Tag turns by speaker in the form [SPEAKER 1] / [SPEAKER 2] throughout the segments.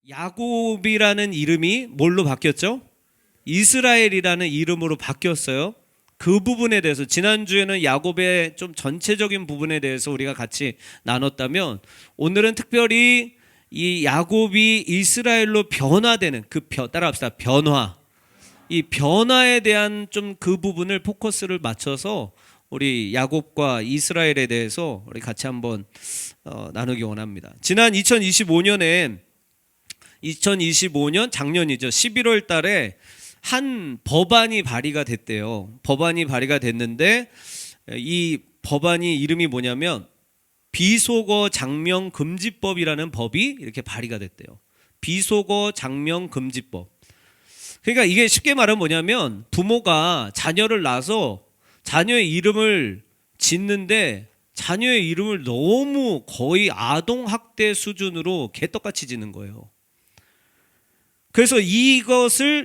[SPEAKER 1] 야곱이라는 이름이 뭘로 바뀌었죠? 이스라엘이라는 이름으로 바뀌었어요. 그 부분에 대해서 지난주에는 야곱의 좀 전체적인 부분에 대해서 우리가 같이 나눴다면, 오늘은 특별히 이 야곱이 이스라엘로 변화되는 따라합시다. 변화. 이 변화에 대한 좀 그 부분을 포커스를 맞춰서 우리 야곱과 이스라엘에 대해서 우리 같이 한번 나누기 원합니다. 지난 2025년 작년이죠. 11월 달에 한 법안이 발의가 됐대요. 법안이 발의가 됐는데 이 법안이 이름이 뭐냐면 비속어 장명 금지법이라는 법이 이렇게 발의가 됐대요. 비속어 장명 금지법. 그러니까 이게 쉽게 말하면 뭐냐면 부모가 자녀를 낳아서 자녀의 이름을 짓는데 자녀의 이름을 너무 거의 아동학대 수준으로 개떡같이 짓는 거예요. 그래서 이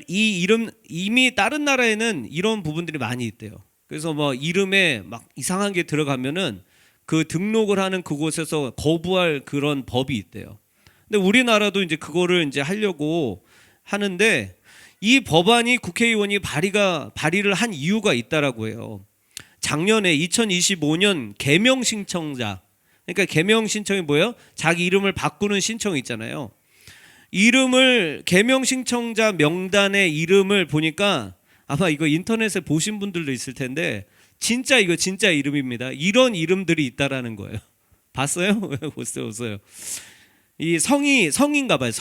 [SPEAKER 1] 이름, 이미 다른 나라에는 이런 부분들이 많이 있대요. 그래서 뭐 이름에 막 이상한 게 들어가면은 그 등록을 하는 그곳에서 거부할 그런 법이 있대요. 근데 우리나라도 이제 그거를 이제 하려고 하는데, 이 법안이 국회의원이 발의를 한 이유가 있다라고 해요. 작년에 2025년 개명 신청자, 그러니까 개명 신청이 뭐예요? 자기 이름을 바꾸는 신청이 있잖아요. 이름을 개명 신청자 명단의 이름을 보니까 아마 이거 인터넷에 보신 분들도 있을 텐데 이거 진짜 이름입니다. 이런 이름들이 있다라는 거예요. 봤어요? 보세요. 이 성인가 봐요.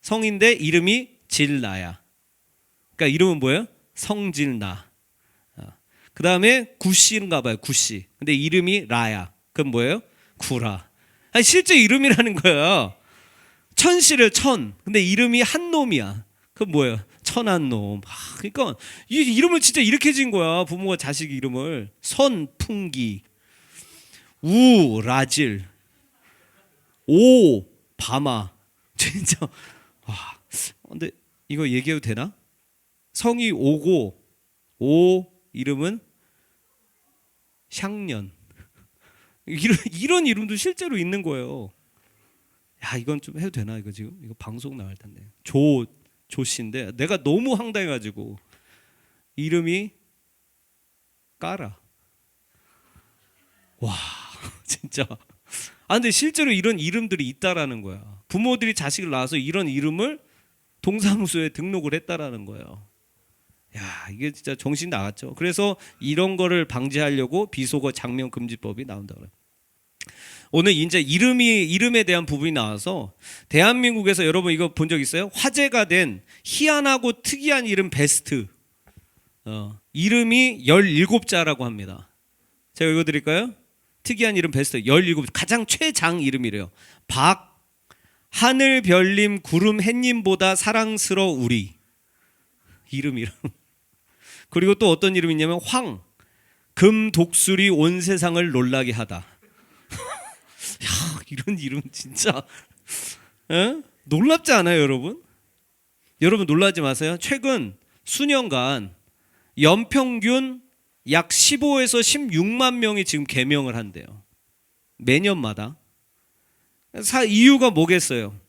[SPEAKER 1] 성인데 이름이 질나야. 그러니까 이름은 뭐예요? 성질나. 그 다음에 구씨인가 봐요. 구씨. 근데 이름이 라야. 그럼 뭐예요? 구라. 아니, 실제 이름이라는 거예요. 천씨를 천. 근데 이름이 한 놈이야. 그럼 뭐예요? 천한 놈. 그러니까 이 이름을 진짜 이렇게 지은 거야. 부모가 자식 이름을. 선풍기, 우라질, 오 바마. 진짜. 와. 근데 이거 얘기해도 되나? 성이 오고 오 이름은 샹년. 이런 이름도 실제로 있는 거예요. 야, 이건 좀 해도 되나? 이거 지금 이거 방송 나갈 텐데. 조씨인데 내가 너무 황당해가지고 이름이 까라. 와, 진짜. 근데 실제로 이런 이름들이 있다라는 거야. 부모들이 자식을 낳아서 이런 이름을 동사무소에 등록을 했다라는 거예요. 야, 이게 진짜 정신 나갔죠. 그래서 이런 거를 방지하려고 비속어 장명 금지법이 나온다 그래요. 오늘 이제 이름에 대한 부분이 나와서, 대한민국에서 여러분 이거 본 적 있어요? 화제가 된 희한하고 특이한 이름 베스트. 이름이 17자라고 합니다. 제가 읽어드릴까요? 특이한 이름 베스트 17, 가장 최장 이름이래요. 박, 하늘 별님 구름 햇님보다 사랑스러우리. 이름. 그리고 또 어떤 이름이 있냐면 황, 금 독수리 온 세상을 놀라게 하다. 야, 이런 이름 진짜 놀랍지 않아요, 여러분? 여러분 놀라지 마세요. 최근 수년간 연평균 약 15에서 16만 명이 지금 개명을 한대요. 매년마다. 이유가 뭐겠어요?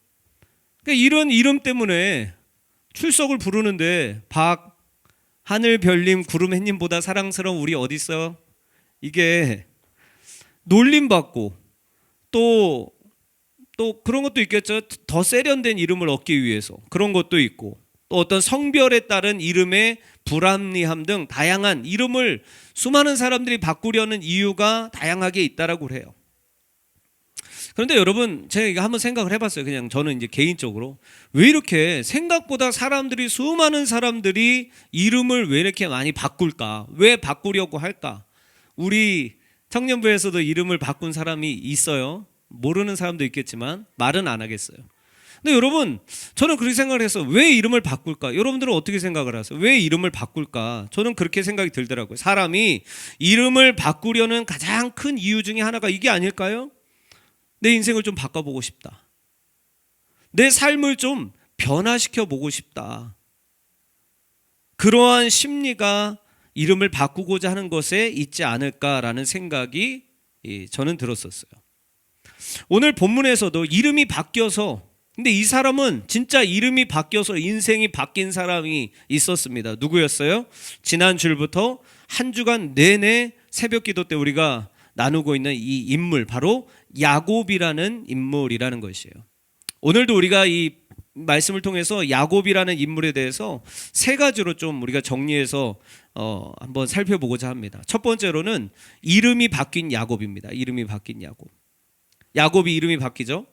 [SPEAKER 1] 그러니까 이런 이름 때문에 출석을 부르는데 박, 하늘 별님 구름 햇님보다 사랑스러운 우리 어디 있어? 이게 놀림받고 또 그런 것도 있겠죠. 더 세련된 이름을 얻기 위해서 그런 것도 있고, 또 어떤 성별에 따른 이름의 불합리함 등 다양한 이름을 수많은 사람들이 바꾸려는 이유가 다양하게 있다라고 해요. 그런데 여러분, 제가 이거 한번 생각을 해봤어요. 그냥 저는 이제 개인적으로 왜 이렇게 생각보다 수많은 사람들이 이름을 왜 이렇게 많이 바꿀까? 왜 바꾸려고 할까? 우리 청년부에서도 이름을 바꾼 사람이 있어요. 모르는 사람도 있겠지만 말은 안 하겠어요. 근데 여러분, 저는 그렇게 생각을 해서 왜 이름을 바꿀까? 여러분들은 어떻게 생각을 하세요? 왜 이름을 바꿀까? 저는 그렇게 생각이 들더라고요. 사람이 이름을 바꾸려는 가장 큰 이유 중에 하나가 이게 아닐까요? 내 인생을 좀 바꿔보고 싶다. 내 삶을 좀 변화시켜 보고 싶다. 그러한 심리가 이름을 바꾸고자 하는 것에 있지 않을까라는 생각이 저는 들었었어요. 오늘 본문에서도 이름이 바뀌어서 근데 이 사람은 진짜 이름이 바뀌어서 인생이 바뀐 사람이 있었습니다. 누구였어요? 지난 주일부터 한 주간 내내 새벽 기도 때 우리가 나누고 있는 이 인물, 바로 야곱이라는 인물이라는 것이에요. 오늘도 우리가 이 말씀을 통해서 야곱이라는 인물에 대해서 세 가지로 좀 우리가 정리해서 한번 살펴보고자 합니다. 첫 번째로는 이름이 바뀐 야곱입니다. 이름이 바뀐 야곱. 야곱이 이름이 바뀌죠.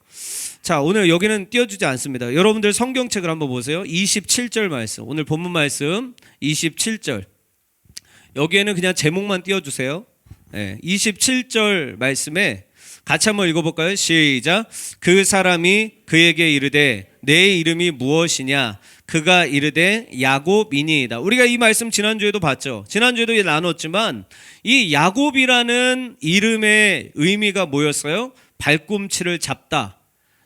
[SPEAKER 1] 자, 오늘 여기는 띄워주지 않습니다. 여러분들 성경책을 한번 보세요. 27절 말씀, 오늘 본문 말씀 27절. 여기에는 그냥 제목만 띄워주세요. 27절 말씀에 같이 한번 읽어볼까요? 시작. 그 사람이 그에게 이르되 내 이름이 무엇이냐? 그가 이르되 야곱이니이다. 우리가 이 말씀 지난주에도 봤죠. 지난주에도 나눴지만 이 야곱이라는 이름의 의미가 뭐였어요? 발꿈치를 잡다,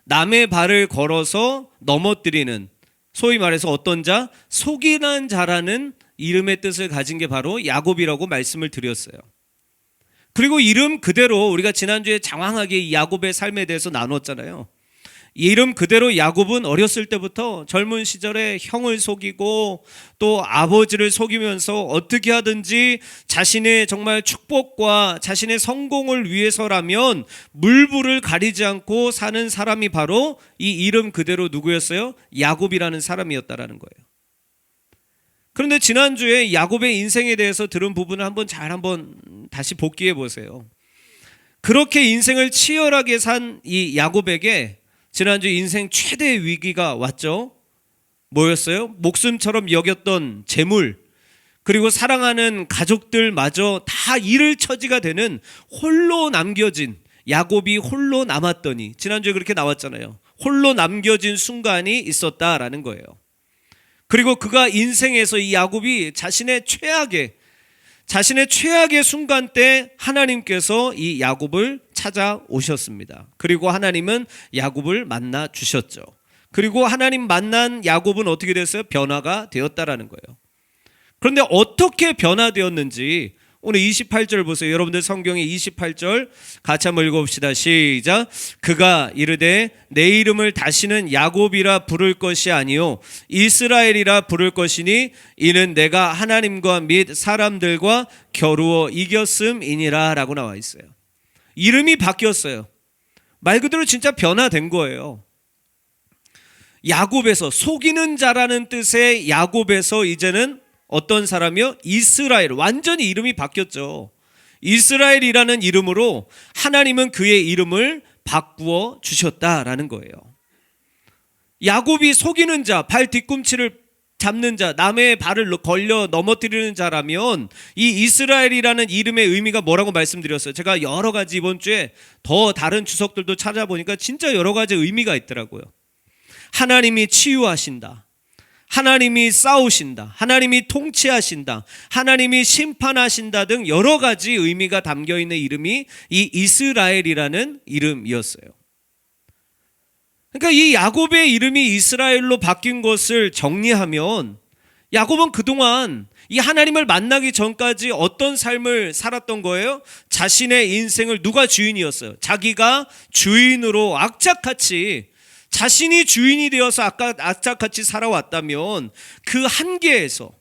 [SPEAKER 1] 남의 발을 걸어서 넘어뜨리는, 소위 말해서 어떤 자? 속이는 자라는 이름의 뜻을 가진 게 바로 야곱이라고 말씀을 드렸어요. 그리고 이름 그대로 우리가 지난주에 장황하게 이 야곱의 삶에 대해서 나눴잖아요. 이 이름 그대로 야곱은 어렸을 때부터 젊은 시절에 형을 속이고 또 아버지를 속이면서 어떻게 하든지 자신의 정말 축복과 자신의 성공을 위해서라면 물불을 가리지 않고 사는 사람이 바로 이 이름 그대로 누구였어요? 야곱이라는 사람이었다라는 거예요. 그런데 지난주에 야곱의 인생에 대해서 들은 부분을 한번 다시 복기해 보세요. 그렇게 인생을 치열하게 산 이 야곱에게 지난주 인생 최대 위기가 왔죠. 뭐였어요? 목숨처럼 여겼던 재물, 그리고 사랑하는 가족들마저 다 잃을 처지가 되는 홀로 남겨진, 야곱이 홀로 남았더니, 지난주에 그렇게 나왔잖아요. 홀로 남겨진 순간이 있었다라는 거예요. 그리고 그가 인생에서 이 야곱이 자신의 최악의 순간 때 하나님께서 이 야곱을 찾아오셨습니다. 그리고 하나님은 야곱을 만나 주셨죠. 그리고 하나님 만난 야곱은 어떻게 됐어요? 변화가 되었다라는 거예요. 그런데 어떻게 변화되었는지 오늘 28절 보세요. 여러분들 성경에 28절 같이 한번 읽어봅시다. 시작. 그가 이르되 내 이름을 다시는 야곱이라 부를 것이 아니요 이스라엘이라 부를 것이니 이는 내가 하나님과 및 사람들과 겨루어 이겼음이니라 라고 나와 있어요. 이름이 바뀌었어요. 말 그대로 진짜 변화된 거예요. 야곱에서, 속이는 자라는 뜻의 야곱에서 이제는 어떤 사람이요? 이스라엘. 완전히 이름이 바뀌었죠. 이스라엘이라는 이름으로 하나님은 그의 이름을 바꾸어 주셨다라는 거예요. 야곱이 속이는 자, 발 뒤꿈치를 잡는 자, 남의 발을 걸려 넘어뜨리는 자라면 이 이스라엘이라는 이름의 의미가 뭐라고 말씀드렸어요. 제가 여러 가지 이번 주에 더 다른 주석들도 찾아보니까 진짜 여러 가지 의미가 있더라고요. 하나님이 치유하신다, 하나님이 싸우신다, 하나님이 통치하신다, 하나님이 심판하신다 등 여러 가지 의미가 담겨있는 이름이 이 이스라엘이라는 이름이었어요. 그러니까 이 야곱의 이름이 이스라엘로 바뀐 것을 정리하면 야곱은 그동안 이 하나님을 만나기 전까지 어떤 삶을 살았던 거예요? 자신의 인생을 누가 주인이었어요? 자기가 주인으로 악착같이, 자신이 주인이 되어서 아까 악착같이 살아왔다면 그 한계에서,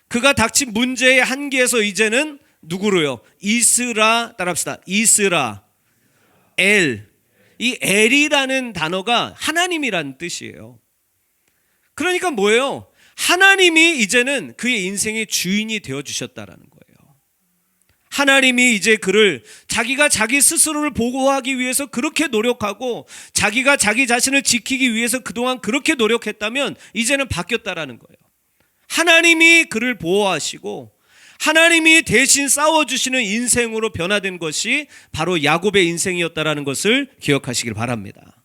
[SPEAKER 1] 그가 닥친 문제의 한계에서 이제는 누구로요? 따라합시다. 이 엘이라는 단어가 하나님이라는 뜻이에요. 그러니까 뭐예요? 하나님이 이제는 그의 인생의 주인이 되어주셨다라는 거예요. 하나님이 이제 그를, 자기가 자기 스스로를 보호하기 위해서 그렇게 노력하고 자기가 자기 자신을 지키기 위해서 그동안 그렇게 노력했다면 이제는 바뀌었다라는 거예요. 하나님이 그를 보호하시고 하나님이 대신 싸워주시는 인생으로 변화된 것이 바로 야곱의 인생이었다라는 것을 기억하시길 바랍니다.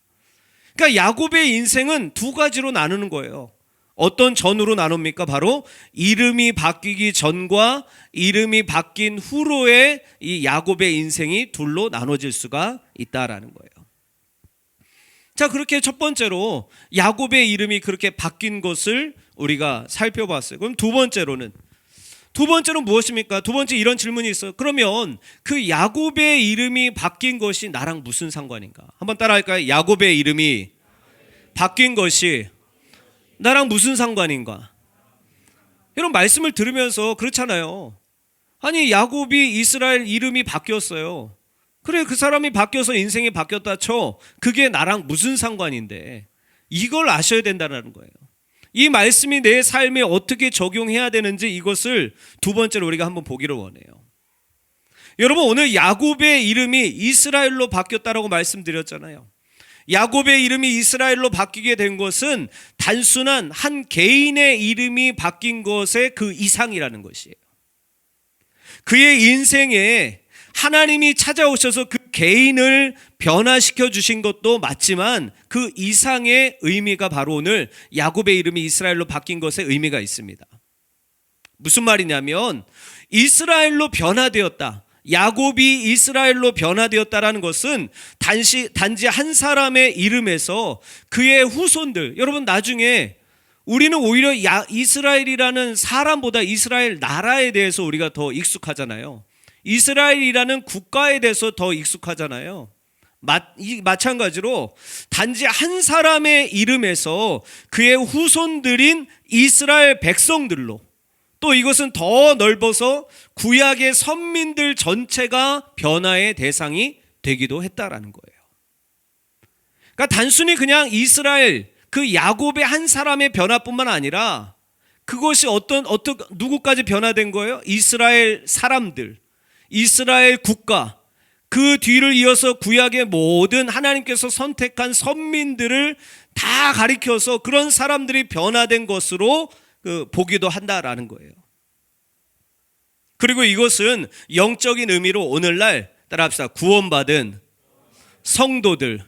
[SPEAKER 1] 그러니까 야곱의 인생은 두 가지로 나누는 거예요. 어떤 전으로 나눕니까? 바로 이름이 바뀌기 전과 이름이 바뀐 후로의 이 야곱의 인생이 둘로 나눠질 수가 있다라는 거예요. 자, 그렇게 첫 번째로 야곱의 이름이 그렇게 바뀐 것을 우리가 살펴봤어요. 그럼 두 번째로는 무엇입니까? 두 번째 이런 질문이 있어요. 그러면 그 야곱의 이름이 바뀐 것이 나랑 무슨 상관인가? 한번 따라할까요? 야곱의 이름이 바뀐 것이 나랑 무슨 상관인가? 이런 말씀을 들으면서 그렇잖아요. 아니, 야곱이 이스라엘 이름이 바뀌었어요. 그래, 그 사람이 바뀌어서 인생이 바뀌었다 쳐. 그게 나랑 무슨 상관인데. 이걸 아셔야 된다는 거예요. 이 말씀이 내 삶에 어떻게 적용해야 되는지 이것을 두 번째로 우리가 한번 보기를 원해요. 여러분, 오늘 야곱의 이름이 이스라엘로 바뀌었다라고 말씀드렸잖아요. 야곱의 이름이 이스라엘로 바뀌게 된 것은 단순한 한 개인의 이름이 바뀐 것의 그 이상이라는 것이에요. 그의 인생에 하나님이 찾아오셔서 그 개인을 변화시켜 주신 것도 맞지만 그 이상의 의미가 바로 오늘 야곱의 이름이 이스라엘로 바뀐 것에 의미가 있습니다. 무슨 말이냐면 이스라엘로 변화되었다. 야곱이 이스라엘로 변화되었다라는 것은 단지 한 사람의 이름에서 그의 후손들, 여러분 나중에 우리는 오히려 이스라엘이라는 사람보다 이스라엘 나라에 대해서 우리가 더 익숙하잖아요. 이스라엘이라는 국가에 대해서 더 익숙하잖아요. 마찬가지로 단지 한 사람의 이름에서 그의 후손들인 이스라엘 백성들로, 또 이것은 더 넓어서 구약의 선민들 전체가 변화의 대상이 되기도 했다라는 거예요. 그러니까 단순히 그냥 이스라엘, 그 야곱의 한 사람의 변화뿐만 아니라 그것이 누구까지 변화된 거예요? 이스라엘 사람들, 이스라엘 국가, 그 뒤를 이어서 구약의 모든 하나님께서 선택한 선민들을 다 가리켜서 그런 사람들이 변화된 것으로 보기도 한다라는 거예요. 그리고 이것은 영적인 의미로 오늘날 따라합시다. 구원받은 성도들이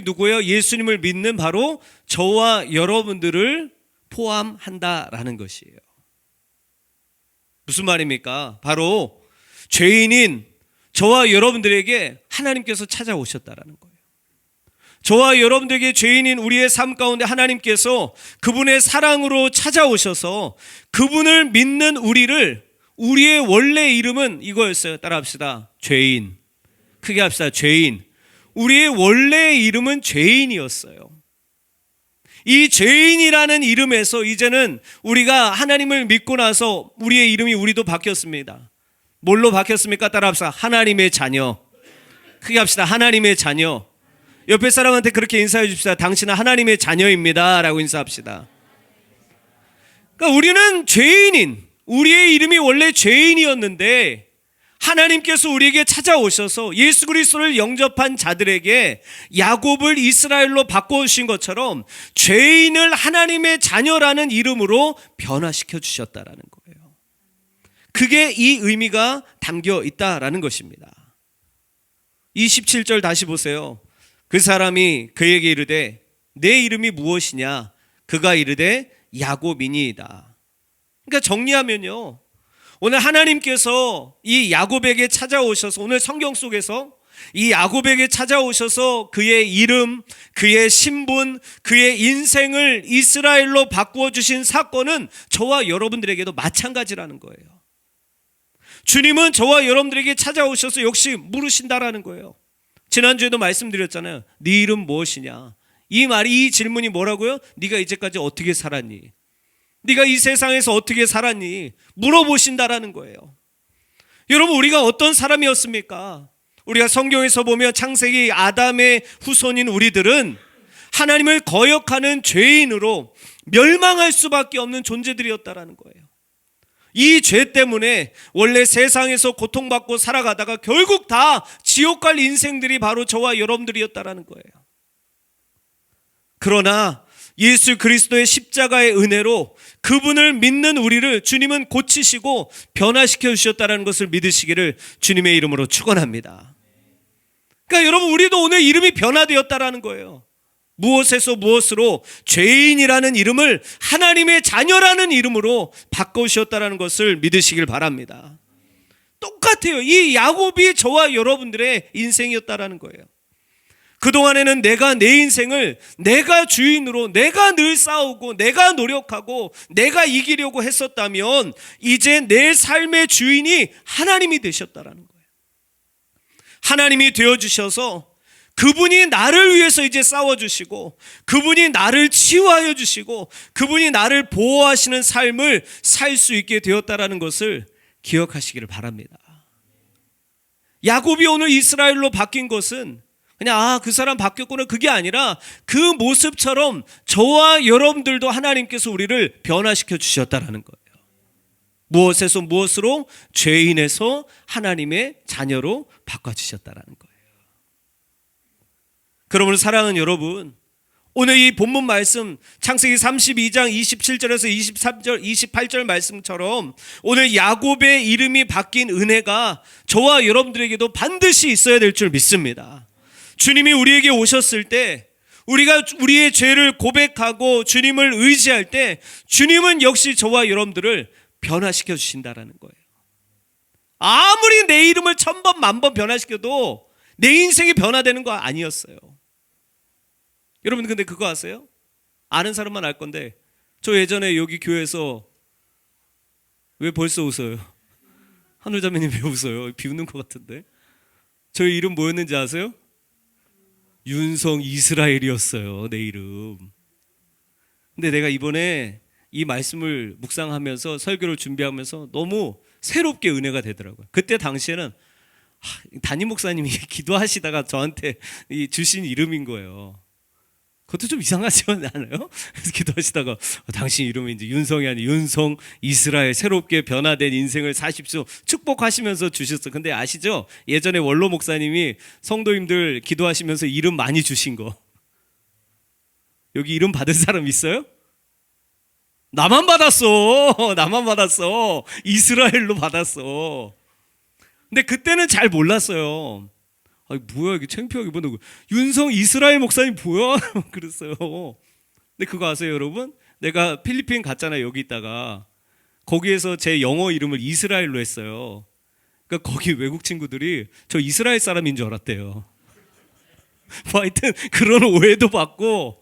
[SPEAKER 1] 누구예요? 예수님을 믿는 바로 저와 여러분들을 포함한다라는 것이에요. 무슨 말입니까? 바로 죄인인 저와 여러분들에게 하나님께서 찾아오셨다라는 거예요. 저와 여러분들에게 죄인인 우리의 삶 가운데 하나님께서 그분의 사랑으로 찾아오셔서 그분을 믿는 우리의 원래 이름은 이거였어요. 따라합시다. 죄인. 크게 합시다. 죄인. 우리의 원래 이름은 죄인이었어요. 이 죄인이라는 이름에서 이제는 우리가 하나님을 믿고 나서 우리의 이름이 우리도 바뀌었습니다. 뭘로 바뀌었습니까? 따라합시다. 하나님의 자녀. 크게 합시다. 하나님의 자녀. 옆에 사람한테 그렇게 인사해 줍시다. 당신은 하나님의 자녀입니다 라고 인사합시다. 그러니까 우리는 죄인인, 우리의 이름이 원래 죄인이었는데 하나님께서 우리에게 찾아오셔서 예수 그리스도를 영접한 자들에게 야곱을 이스라엘로 바꿔주신 것처럼 죄인을 하나님의 자녀라는 이름으로 변화시켜 주셨다라는 거예요. 그게 이 의미가 담겨 있다라는 것입니다. 27절 다시 보세요. 그 사람이 그에게 이르되 내 이름이 무엇이냐? 그가 이르되 야곱이니이다. 그러니까 정리하면요, 오늘 하나님께서 이 야곱에게 찾아오셔서, 오늘 성경 속에서 이 야곱에게 찾아오셔서 그의 이름, 그의 신분, 그의 인생을 이스라엘로 바꾸어 주신 사건은 저와 여러분들에게도 마찬가지라는 거예요. 주님은 저와 여러분들에게 찾아오셔서 역시 물으신다라는 거예요. 지난주에도 말씀드렸잖아요. 네 이름 무엇이냐? 이 질문이 뭐라고요? 네가 이제까지 어떻게 살았니? 네가 이 세상에서 어떻게 살았니? 물어보신다라는 거예요. 여러분, 우리가 어떤 사람이었습니까? 우리가 성경에서 보면 창세기 아담의 후손인 우리들은 하나님을 거역하는 죄인으로 멸망할 수밖에 없는 존재들이었다라는 거예요. 이 죄 때문에 원래 세상에서 고통받고 살아가다가 결국 다 지옥 갈 인생들이 바로 저와 여러분들이었다라는 거예요. 그러나 예수 그리스도의 십자가의 은혜로 그분을 믿는 우리를 주님은 고치시고 변화시켜 주셨다는 것을 믿으시기를 주님의 이름으로 축원합니다. 그러니까 여러분, 우리도 오늘 이름이 변화되었다라는 거예요. 무엇에서 무엇으로? 죄인이라는 이름을 하나님의 자녀라는 이름으로 바꿔주셨다는 것을 믿으시길 바랍니다. 똑같아요. 이 야곱이 저와 여러분들의 인생이었다라는 거예요. 그동안에는 내가 내 인생을 내가 주인으로, 내가 늘 싸우고 내가 노력하고 내가 이기려고 했었다면 이제 내 삶의 주인이 하나님이 되셨다라는 거예요. 하나님이 되어주셔서 그분이 나를 위해서 이제 싸워주시고, 그분이 나를 치유하여 주시고, 그분이 나를 보호하시는 삶을 살 수 있게 되었다라는 것을 기억하시기를 바랍니다. 야곱이 오늘 이스라엘로 바뀐 것은 그냥 그 사람 바뀌었구나, 그게 아니라 그 모습처럼 저와 여러분들도 하나님께서 우리를 변화시켜 주셨다라는 거예요. 무엇에서 무엇으로? 죄인에서 하나님의 자녀로 바꿔주셨다라는 거예요. 그러므로 사랑하는 여러분, 오늘 이 본문 말씀 창세기 32장 27절에서 23절 28절 말씀처럼 오늘 야곱의 이름이 바뀐 은혜가 저와 여러분들에게도 반드시 있어야 될 줄 믿습니다. 주님이 우리에게 오셨을 때, 우리가 우리의 죄를 고백하고 주님을 의지할 때 주님은 역시 저와 여러분들을 변화시켜 주신다라는 거예요. 아무리 내 이름을 1000번 만번 변화시켜도 내 인생이 변화되는 거 아니었어요. 여러분 근데 그거 아세요? 아는 사람만 알 건데, 저 예전에 여기 교회에서, 왜 벌써 웃어요? 한울자매님 왜 웃어요? 비웃는 것 같은데. 저희 이름 뭐였는지 아세요? 윤성 이스라엘이었어요, 내 이름. 근데 내가 이번에 이 말씀을 묵상하면서 설교를 준비하면서 너무 새롭게 은혜가 되더라고요. 그때 당시에는 담임 목사님이 기도하시다가 저한테 주신 이름인 거예요. 그것도 좀 이상하지 않아요? 그래서 기도하시다가 당신 이름이 이제 윤성이 아니라 윤성 이스라엘, 새롭게 변화된 인생을 사십시오 축복하시면서 주셨어요. 근데 아시죠? 예전에 원로 목사님이 성도님들 기도하시면서 이름 많이 주신 거. 여기 이름 받은 사람 있어요? 나만 받았어. 나만 받았어. 이스라엘로 받았어. 근데 그때는 잘 몰랐어요. 뭐야 이게 창피하게 보는 거. 윤성 이스라엘 목사님 뭐야? 그랬어요. 근데 그거 아세요 여러분? 내가 필리핀 갔잖아요. 여기 있다가 거기에서 제 영어 이름을 이스라엘로 했어요. 그러니까 거기 외국 친구들이 저 이스라엘 사람인 줄 알았대요. 뭐 하여튼 그런 오해도 받고,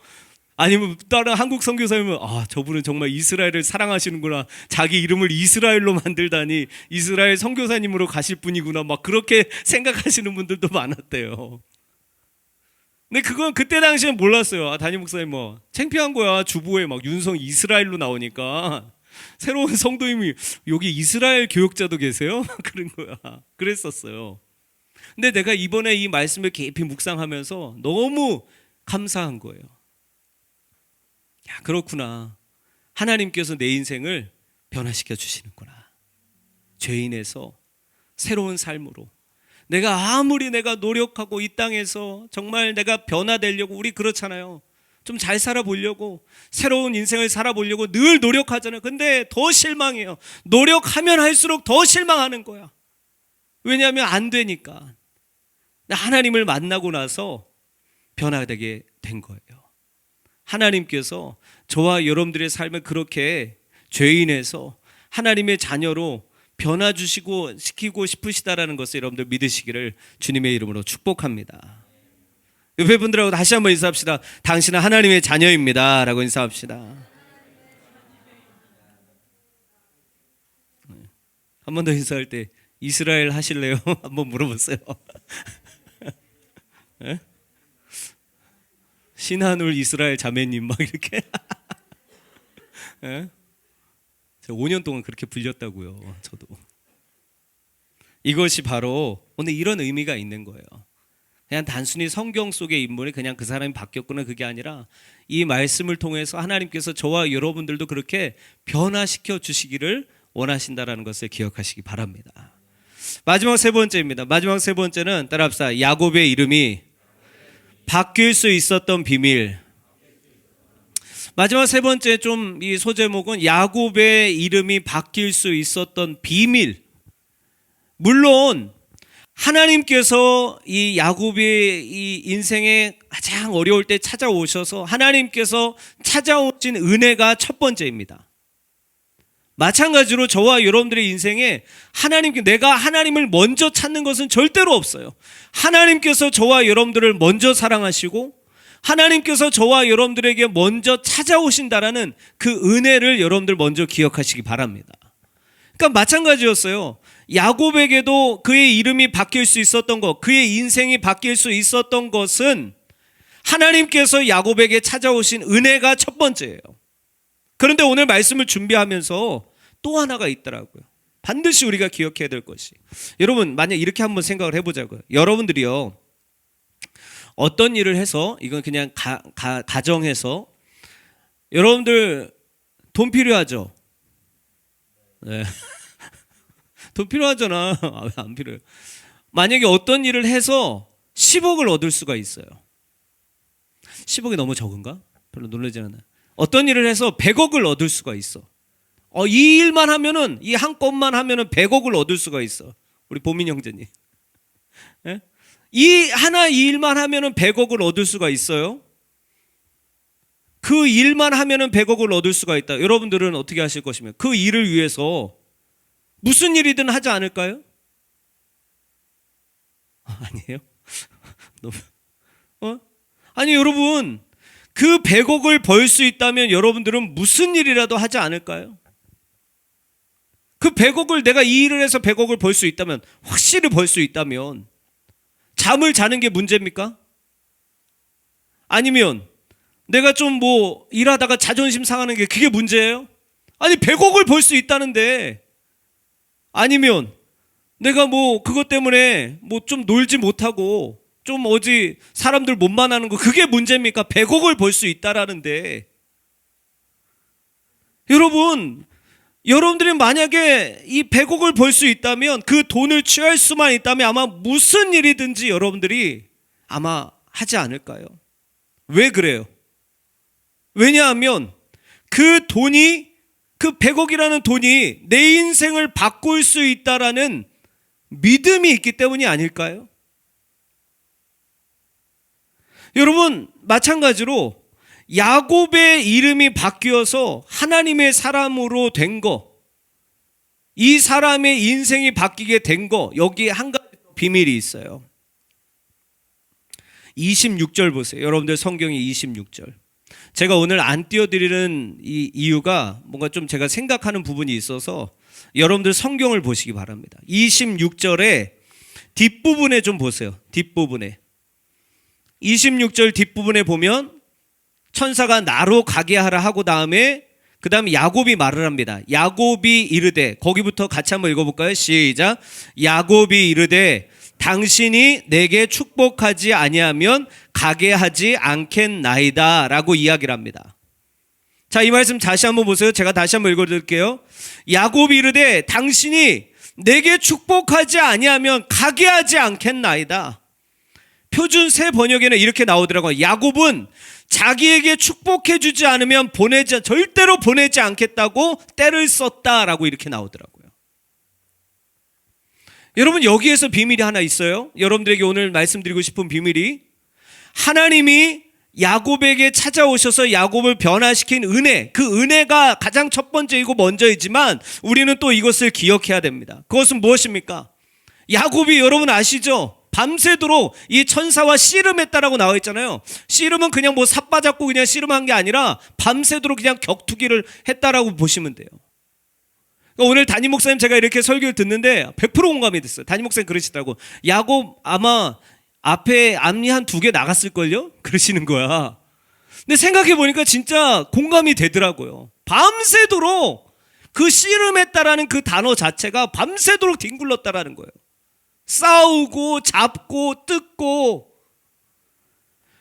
[SPEAKER 1] 아니면 다른 한국 선교사님은 저분은 정말 이스라엘을 사랑하시는구나, 자기 이름을 이스라엘로 만들다니 이스라엘 선교사님으로 가실 분이구나, 막 그렇게 생각하시는 분들도 많았대요. 근데 그건 그때 당시엔 몰랐어요. 담임 목사님 뭐 창피한 거야. 주보에 막 윤성 이스라엘로 나오니까 새로운 성도님이 여기 이스라엘 교역자도 계세요? 그런 거야. 그랬었어요. 근데 내가 이번에 이 말씀을 깊이 묵상하면서 너무 감사한 거예요. 야, 그렇구나. 하나님께서 내 인생을 변화시켜 주시는구나. 죄인에서 새로운 삶으로. 내가 아무리 내가 노력하고 이 땅에서 정말 내가 변화되려고, 우리 그렇잖아요. 좀 잘 살아보려고, 새로운 인생을 살아보려고 늘 노력하잖아요. 근데 더 실망해요. 노력하면 할수록 더 실망하는 거야. 왜냐하면 안 되니까. 하나님을 만나고 나서 변화되게 된 거예요. 하나님께서 저와 여러분들의 삶을 그렇게 죄인에서 하나님의 자녀로 변화 주시고 시키고 싶으시다라는 것을 여러분들 믿으시기를 주님의 이름으로 축복합니다. 옆에 분들하고 다시 한번 인사합시다. 당신은 하나님의 자녀입니다 라고 인사합시다. 한 번 더 인사할 때 이스라엘 하실래요? 한번 물어보세요. 네? 신한울 이스라엘 자매님 막 이렇게. 네? 제가 5년 동안 그렇게 불렸다고요. 저도. 이것이 바로 오늘 이런 의미가 있는 거예요. 그냥 단순히 성경 속의 인물이 그냥 그 사람이 바뀌었구나, 그게 아니라 이 말씀을 통해서 하나님께서 저와 여러분들도 그렇게 변화시켜 주시기를 원하신다라는 것을 기억하시기 바랍니다. 마지막 세 번째입니다. 마지막 세 번째는 따라합시다. 야곱의 이름이 바뀔 수 있었던 비밀. 마지막 세 번째 좀 이 소제목은 야곱의 이름이 바뀔 수 있었던 비밀. 물론 하나님께서 이 야곱의 이 인생에 가장 어려울 때 찾아오셔서 하나님께서 찾아오신 은혜가 첫 번째입니다. 마찬가지로 저와 여러분들의 인생에 내가 하나님을 먼저 찾는 것은 절대로 없어요. 하나님께서 저와 여러분들을 먼저 사랑하시고 하나님께서 저와 여러분들에게 먼저 찾아오신다라는 그 은혜를 여러분들 먼저 기억하시기 바랍니다. 그러니까 마찬가지였어요. 야곱에게도 그의 이름이 바뀔 수 있었던 것, 그의 인생이 바뀔 수 있었던 것은 하나님께서 야곱에게 찾아오신 은혜가 첫 번째예요. 그런데 오늘 말씀을 준비하면서 또 하나가 있더라고요. 반드시 우리가 기억해야 될 것이, 여러분 만약 이렇게 한번 생각을 해보자고요. 여러분들이요, 어떤 일을 해서, 이건 그냥 가정해서, 여러분들 돈 필요하죠? 네. 돈 필요하잖아. 왜 안 필요해요? 만약에 어떤 일을 해서 10억을 얻을 수가 있어요. 10억이 너무 적은가? 별로 놀라지 않아요. 어떤 일을 해서 100억을 얻을 수가 있어. 이 일만 하면은, 이 한 건만 하면은 100억을 얻을 수가 있어. 우리 보민 형제님. 예? 이 일만 하면은 100억을 얻을 수가 있어요. 그 일만 하면은 100억을 얻을 수가 있다. 여러분들은 어떻게 하실 것이며, 그 일을 위해서 무슨 일이든 하지 않을까요? 아니에요? 너무, 아니 여러분, 그 100억을 벌 수 있다면 여러분들은 무슨 일이라도 하지 않을까요? 그 100억을, 내가 이 일을 해서 100억을 벌 수 있다면, 확실히 벌 수 있다면 잠을 자는 게 문제입니까? 아니면 내가 좀 뭐 일하다가 자존심 상하는 게 그게 문제예요? 아니 100억을 벌 수 있다는데, 아니면 내가 뭐 그것 때문에 뭐 좀 놀지 못하고 좀 어디 사람들 못 만나는 거, 그게 문제입니까? 100억을 벌 수 있다라는데. 여러분들이 만약에 이 100억을 벌 수 있다면, 그 돈을 취할 수만 있다면 아마 무슨 일이든지 여러분들이 아마 하지 않을까요? 왜 그래요? 왜냐하면 그 돈이, 그 100억이라는 돈이 내 인생을 바꿀 수 있다라는 믿음이 있기 때문이 아닐까요? 여러분, 마찬가지로 야곱의 이름이 바뀌어서 하나님의 사람으로 된 거, 이 사람의 인생이 바뀌게 된 거, 여기에 한 가지 비밀이 있어요. 26절 보세요. 여러분들 성경의 26절. 제가 오늘 안 띄워드리는 이 이유가 뭔가 좀 제가 생각하는 부분이 있어서 여러분들 성경을 보시기 바랍니다. 26절에 뒷부분에 좀 보세요. 뒷부분에, 26절 뒷부분에 보면 천사가 나로 가게 하라 하고 다음에 그 다음에 야곱이 말을 합니다. 야곱이 이르되, 거기부터 같이 한번 읽어볼까요? 시작. 야곱이 이르되 당신이 내게 축복하지 아니하면 가게 하지 않겠나이다 라고 이야기를 합니다. 자, 이 말씀 다시 한번 보세요. 제가 다시 한번 읽어드릴게요. 야곱이 이르되 당신이 내게 축복하지 아니하면 가게 하지 않겠나이다. 표준 새 번역에는 이렇게 나오더라고요. 야곱은 자기에게 축복해 주지 않으면 절대로 보내지 않겠다고 때를 썼다라고 이렇게 나오더라고요. 여러분, 여기에서 비밀이 하나 있어요. 여러분들에게 오늘 말씀드리고 싶은 비밀이, 하나님이 야곱에게 찾아오셔서 야곱을 변화시킨 은혜, 그 은혜가 가장 첫 번째이고 먼저이지만 우리는 또 이것을 기억해야 됩니다. 그것은 무엇입니까? 야곱이, 여러분 아시죠? 밤새도록 이 천사와 씨름했다라고 나와 있잖아요. 씨름은 그냥 뭐 삿바 잡고 그냥 씨름한 게 아니라 밤새도록 그냥 격투기를 했다라고 보시면 돼요. 그러니까 오늘 담임 목사님 제가 이렇게 설교를 듣는데 100% 공감이 됐어요. 담임 목사님 그러시더라고. 야곱 아마 앞에 앞니 한 2개 나갔을걸요? 그러시는 거야. 근데 생각해 보니까 진짜 공감이 되더라고요. 밤새도록 그 씨름했다라는 그 단어 자체가 밤새도록 뒹굴렀다라는 거예요. 싸우고 잡고 뜯고.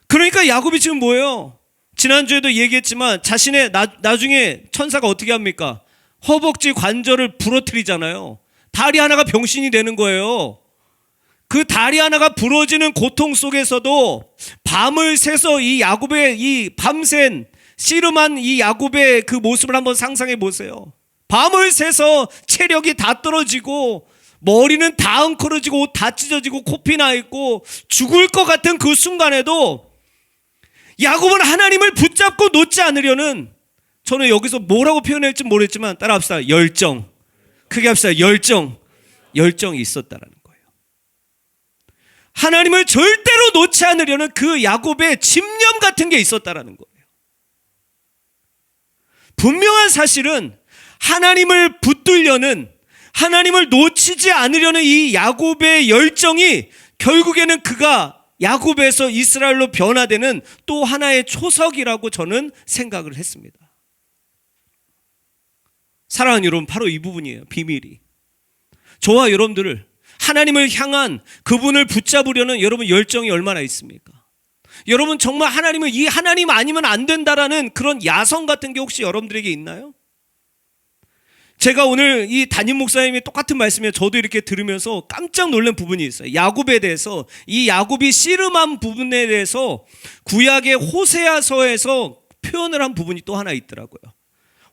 [SPEAKER 1] 그러니까 야곱이 지금 뭐예요? 지난주에도 얘기했지만 자신의 나중에 천사가 어떻게 합니까? 허벅지 관절을 부러뜨리잖아요. 다리 하나가 병신이 되는 거예요. 그 다리 하나가 부러지는 고통 속에서도 밤을 새서 이 야곱의 이 밤샌 씨름한 이 야곱의 그 모습을 한번 상상해 보세요. 밤을 새서 체력이 다 떨어지고 머리는 다 엉클어지고 옷 다 찢어지고 코피 나 있고 죽을 것 같은 그 순간에도 야곱은 하나님을 붙잡고 놓지 않으려는, 저는 여기서 뭐라고 표현할지 모르겠지만 따라합시다. 열정. 크게 합시다. 열정이 있었다라는 거예요. 하나님을 절대로 놓지 않으려는 그 야곱의 집념 같은 게 있었다라는 거예요. 분명한 사실은 하나님을 붙들려는, 하나님을 놓치지 않으려는 이 야곱의 열정이 결국에는 그가 야곱에서 이스라엘로 변화되는 또 하나의 초석이라고 저는 생각을 했습니다. 사랑하는 여러분, 바로 이 부분이에요. 비밀이. 저와 여러분들을 하나님을 향한 그분을 붙잡으려는 여러분 열정이 얼마나 있습니까? 여러분 정말 하나님을 이 하나님 아니면 안 된다라는 그런 야성 같은 게 혹시 여러분들에게 있나요? 제가 오늘 이 담임 목사님이 똑같은 말씀이에요. 저도 이렇게 들으면서 깜짝 놀란 부분이 있어요. 야곱에 대해서, 이 야곱이 씨름한 부분에 대해서 구약의 호세아서에서 표현을 한 부분이 또 하나 있더라고요.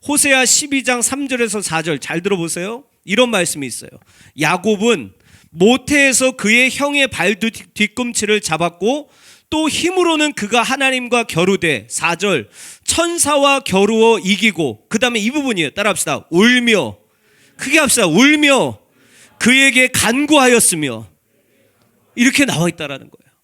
[SPEAKER 1] 호세아 12장 3절에서 4절 잘 들어보세요. 이런 말씀이 있어요. 야곱은 모태에서 그의 형의 발 뒤꿈치를 잡았고 또 힘으로는 그가 하나님과 겨루되 4절 천사와 겨루어 이기고, 그 다음에 이 부분이에요. 따라합시다. 울며, 크게 합시다. 울며 그에게 간구하였으며, 이렇게 나와 있다라는 거예요.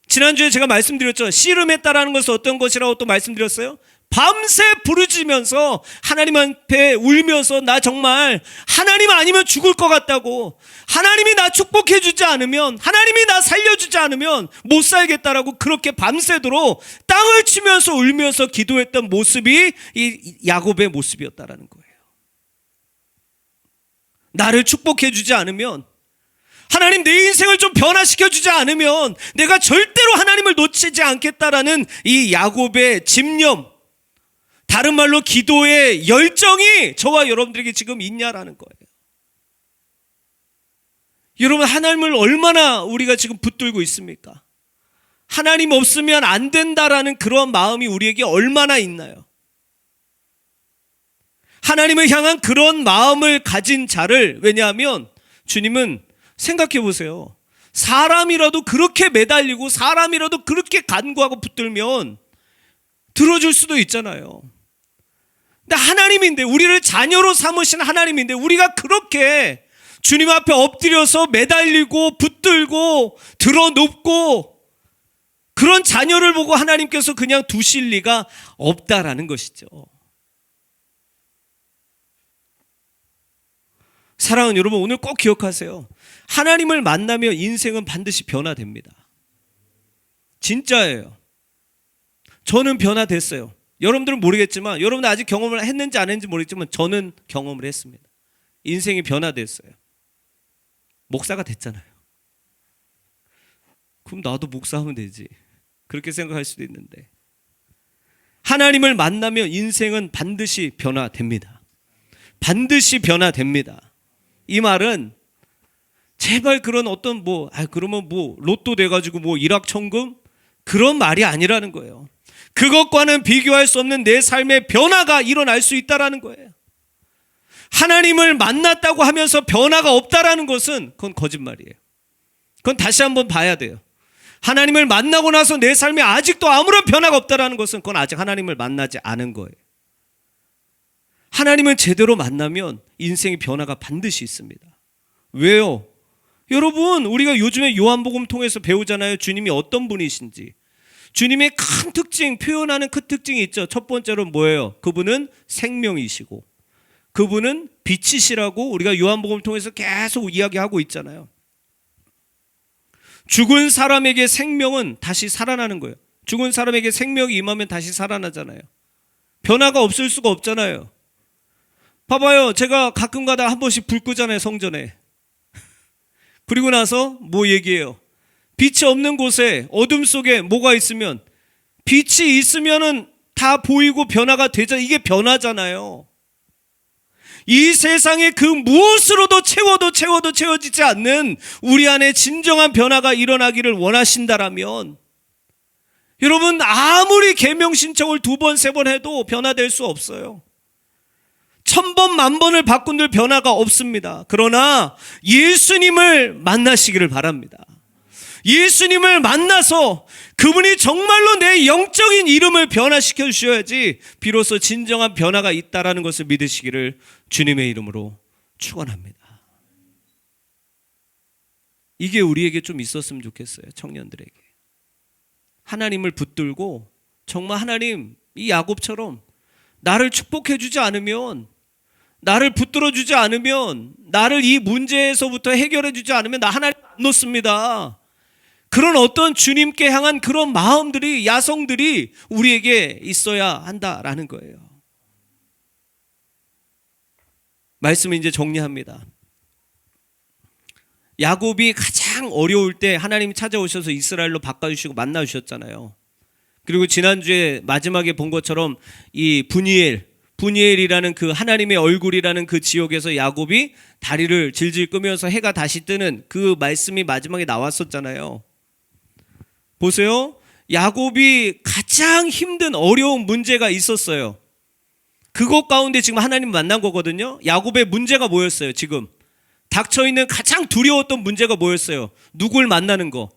[SPEAKER 1] 지난주에 제가 말씀드렸죠. 씨름했다라는 것은 어떤 것이라고 또 말씀드렸어요. 밤새 부르짖으면서 하나님 앞에 울면서 나 정말 하나님 아니면 죽을 것 같다고, 하나님이 나 축복해 주지 않으면, 하나님이 나 살려주지 않으면 못 살겠다라고 그렇게 밤새도록 땅을 치면서 울면서 기도했던 모습이 이 야곱의 모습이었다라는 거예요. 나를 축복해 주지 않으면, 하나님 내 인생을 좀 변화시켜 주지 않으면 내가 절대로 하나님을 놓치지 않겠다라는 이 야곱의 집념, 다른 말로 기도의 열정이 저와 여러분들에게 지금 있냐라는 거예요. 여러분, 하나님을 얼마나 우리가 지금 붙들고 있습니까? 하나님 없으면 안 된다라는 그런 마음이 우리에게 얼마나 있나요? 하나님을 향한 그런 마음을 가진 자를, 왜냐하면 주님은 생각해 보세요. 사람이라도 그렇게 매달리고 사람이라도 그렇게 간구하고 붙들면 들어줄 수도 있잖아요. 근데 하나님인데, 우리를 자녀로 삼으신 하나님인데, 우리가 그렇게 주님 앞에 엎드려서 매달리고 붙들고 들어눕고 그런 자녀를 보고 하나님께서 그냥 두실 리가 없다라는 것이죠. 사랑하는 여러분, 오늘 꼭 기억하세요. 하나님을 만나면 인생은 반드시 변화됩니다. 진짜예요. 저는 변화됐어요. 여러분들은 모르겠지만, 여러분들 아직 경험을 했는지 안 했는지 모르겠지만 저는 경험을 했습니다. 인생이 변화됐어요. 목사가 됐잖아요. 그럼 나도 목사하면 되지, 그렇게 생각할 수도 있는데, 하나님을 만나면 인생은 반드시 변화됩니다. 반드시 변화됩니다. 이 말은 제발 그런 어떤 그러면 로또 돼가지고 일확천금, 그런 말이 아니라는 거예요. 그것과는 비교할 수 없는 내 삶의 변화가 일어날 수 있다라는 거예요. 하나님을 만났다고 하면서 변화가 없다라는 것은 그건 거짓말이에요. 그건 다시 한번 봐야 돼요. 하나님을 만나고 나서 내 삶에 아직도 아무런 변화가 없다라는 것은 그건 아직 하나님을 만나지 않은 거예요. 하나님을 제대로 만나면 인생의 변화가 반드시 있습니다. 왜요? 여러분, 우리가 요즘에 요한복음 통해서 배우잖아요. 주님이 어떤 분이신지. 주님의 큰 특징, 표현하는 그 특징이 있죠. 첫 번째로 뭐예요? 그분은 생명이시고 그분은 빛이시라고 우리가 요한복음 통해서 계속 이야기하고 있잖아요. 죽은 사람에게 생명은 다시 살아나는 거예요. 죽은 사람에게 생명이 임하면 다시 살아나잖아요. 변화가 없을 수가 없잖아요. 봐봐요. 제가 가끔가다 한 번씩 불 끄잖아요, 성전에. 그리고 나서 뭐 얘기해요? 빛이 없는 곳에, 어둠 속에 뭐가 있으면, 빛이 있으면은 다 보이고 변화가 되죠. 이게 변화잖아요. 이 세상에 그 무엇으로도 채워도 채워지지 않는 우리 안에 진정한 변화가 일어나기를 원하신다라면, 여러분 아무리 계명 신청을 2번, 3번 해도 변화될 수 없어요. 1000번, 10,000번을 바꾼들 변화가 없습니다. 그러나 예수님을 만나시기를 바랍니다. 예수님을 만나서 그분이 정말로 내 영적인 이름을 변화시켜 주셔야지 비로소 진정한 변화가 있다라는 것을 믿으시기를 주님의 이름으로 축원합니다. 이게 우리에게 좀 있었으면 좋겠어요. 청년들에게. 하나님을 붙들고 정말 하나님, 이 야곱처럼 나를 축복해 주지 않으면 나를 붙들어 주지 않으면, 나를 이 문제에서부터 해결해 주지 않으면 나 하나님 안 놓습니다. 그런 어떤 주님께 향한 그런 마음들이, 야성들이 우리에게 있어야 한다라는 거예요. 말씀을 이제 정리합니다. 야곱이 가장 어려울 때 하나님이 찾아오셔서 이스라엘로 바꿔주시고 만나주셨잖아요. 그리고 지난주에 마지막에 본 것처럼 이 분이엘이라는 그 하나님의 얼굴이라는 그 지역에서 야곱이 다리를 질질 끄면서 해가 다시 뜨는 그 말씀이 마지막에 나왔었잖아요. 보세요. 야곱이 가장 힘든 어려운 문제가 있었어요. 그것 가운데 지금 하나님 만난 거거든요. 야곱의 문제가 뭐였어요? 지금 닥쳐있는 가장 두려웠던 문제가 뭐였어요? 누굴 만나는 거.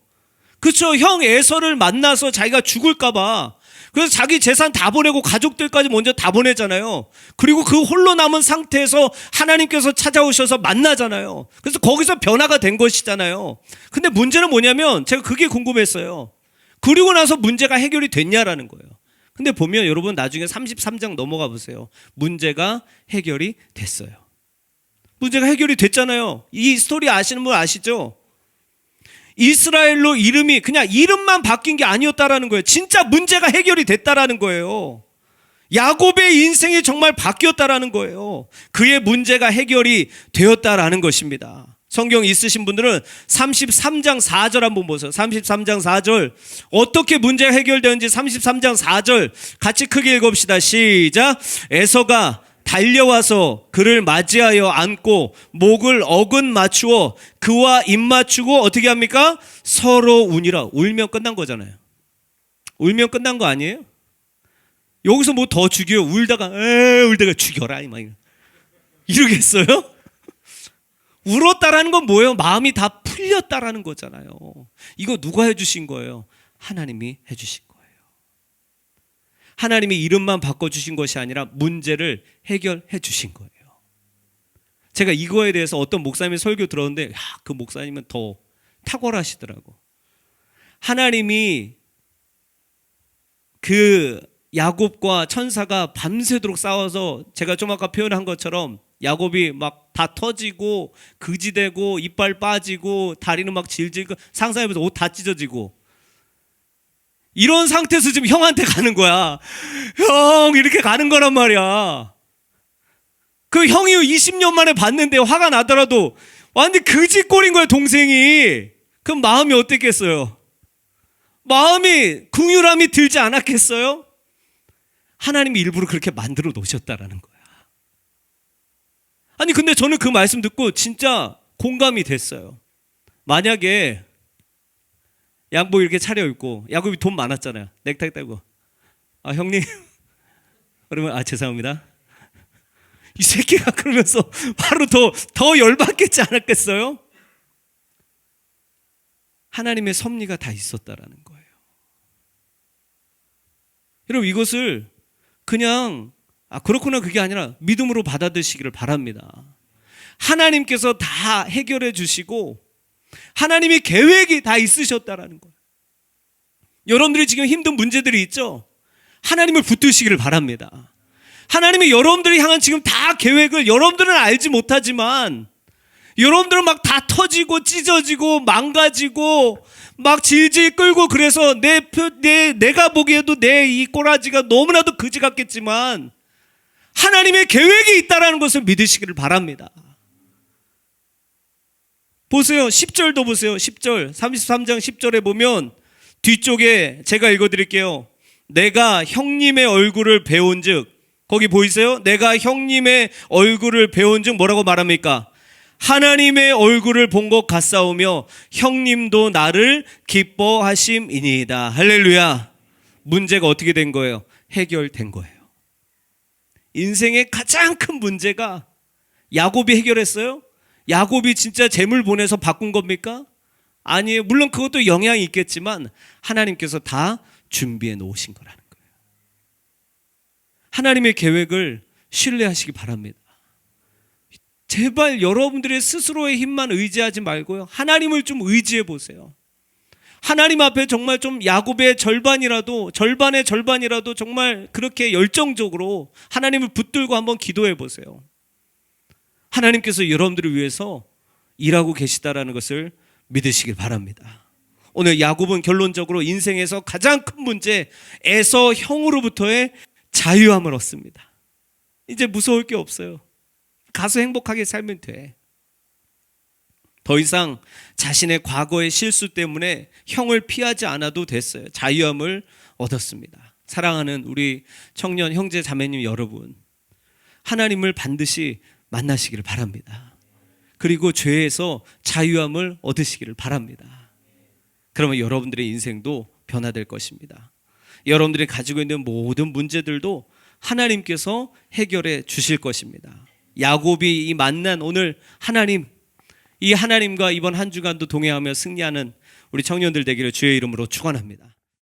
[SPEAKER 1] 그렇죠. 형 에서를 만나서 자기가 죽을까 봐. 그래서 자기 재산 다 보내고 가족들까지 먼저 다 보내잖아요. 그리고 그 홀로 남은 상태에서 하나님께서 찾아오셔서 만나잖아요. 그래서 거기서 변화가 된 것이잖아요. 근데 문제는 뭐냐면 제가 그게 궁금했어요. 그리고 나서 문제가 해결이 됐냐라는 거예요. 근데 보면 여러분 나중에 33장 넘어가 보세요. 문제가 해결이 됐어요. 문제가 해결이 됐잖아요. 이 스토리 아시는 분 아시죠? 이스라엘로 이름이 그냥 이름만 바뀐 게 아니었다라는 거예요. 진짜 문제가 해결이 됐다라는 거예요. 야곱의 인생이 정말 바뀌었다라는 거예요. 그의 문제가 해결이 되었다라는 것입니다. 성경 있으신 분들은 33장 4절 한번 보세요. 33장 4절 어떻게 문제가 해결되는지 33장 4절 같이 크게 읽읍시다. 시작. 에서가 달려와서 그를 맞이하여 안고 목을 어긋 맞추어 그와 입 맞추고 어떻게 합니까? 서로 우니라. 울면 끝난 거잖아요. 울면 끝난 거 아니에요? 여기서 뭐 더 죽여요? 울다가 죽여라 막 이러겠어요? 울었다라는 건 뭐예요? 마음이 다 풀렸다라는 거잖아요. 이거 누가 해주신 거예요? 하나님이 해주신 거예요. 하나님이 이름만 바꿔주신 것이 아니라 문제를 해결해 주신 거예요. 제가 이거에 대해서 어떤 목사님의 설교 들었는데 그 목사님은 더 탁월하시더라고. 하나님이 그 야곱과 천사가 밤새도록 싸워서 제가 좀 아까 표현한 것처럼 야곱이 막 다 터지고 그지되고 이빨 빠지고 다리는 막 질질 상상해보세요. 옷 다 찢어지고 이런 상태에서 지금 형한테 가는 거야. 형 이렇게 가는 거란 말이야. 그 형이 20년 만에 봤는데 화가 나더라도 완전 그지 꼴인 거야 동생이. 그럼 마음이 어땠겠어요? 마음이 긍휼함이 들지 않았겠어요? 하나님이 일부러 그렇게 만들어 놓으셨다라는 거야. 아니 근데 저는 그 말씀 듣고 진짜 공감이 됐어요. 만약에 양복 이렇게 차려입고 야곱이 돈 많았잖아요. 넥타이 떼고 형님 그러면 죄송합니다. 이 새끼가 그러면서 바로 더 열받겠지 않았겠어요? 하나님의 섭리가 다 있었다라는 거예요. 여러분 이것을 그냥 그렇구나 그게 아니라 믿음으로 받아들이시기를 바랍니다. 하나님께서 다 해결해 주시고 하나님의 계획이 다 있으셨다라는 거예요. 여러분들이 지금 힘든 문제들이 있죠? 하나님을 붙드시기를 바랍니다. 하나님이 여러분들이 향한 지금 다 계획을 여러분들은 알지 못하지만 여러분들은 막 다 터지고 찢어지고 망가지고 막 질질 끌고 그래서 내가 보기에도 내 이 꼬라지가 너무나도 그지 같겠지만 하나님의 계획이 있다라는 것을 믿으시기를 바랍니다. 보세요. 10절도 보세요. 10절 33장 10절에 보면 뒤쪽에 제가 읽어드릴게요. 내가 형님의 얼굴을 배운즉 거기 보이세요? 내가 형님의 얼굴을 배운즉 뭐라고 말합니까? 하나님의 얼굴을 본 것 같사오며 형님도 나를 기뻐하심이니이다. 할렐루야. 문제가 어떻게 된 거예요? 해결된 거예요. 인생의 가장 큰 문제가 야곱이 해결했어요? 야곱이 진짜 재물 보내서 바꾼 겁니까? 아니에요. 물론 그것도 영향이 있겠지만 하나님께서 다 준비해 놓으신 거라는 거예요. 하나님의 계획을 신뢰하시기 바랍니다. 제발 여러분들의 스스로의 힘만 의지하지 말고요. 하나님을 좀 의지해 보세요. 하나님 앞에 정말 좀 야곱의 절반의 절반이라도 정말 그렇게 열정적으로 하나님을 붙들고 한번 기도해 보세요. 하나님께서 여러분들을 위해서 일하고 계시다라는 것을 믿으시길 바랍니다. 오늘 야곱은 결론적으로 인생에서 가장 큰 문제 에서 형으로부터의 자유함을 얻습니다. 이제 무서울 게 없어요. 가서 행복하게 살면 돼. 더 이상 자신의 과거의 실수 때문에 형을 피하지 않아도 됐어요. 자유함을 얻었습니다. 사랑하는 우리 청년 형제 자매님 여러분, 하나님을 반드시 만나시기를 바랍니다. 그리고 죄에서 자유함을 얻으시기를 바랍니다. 그러면 여러분들의 인생도 변화될 것입니다. 여러분들이 가지고 있는 모든 문제들도 하나님께서 해결해 주실 것입니다. 야곱이 이 만난 오늘 하나님, 이 하나님과 이번 한 주간도 동행하며 승리하는 우리 청년들 되기를 주의 이름으로 축원합니다.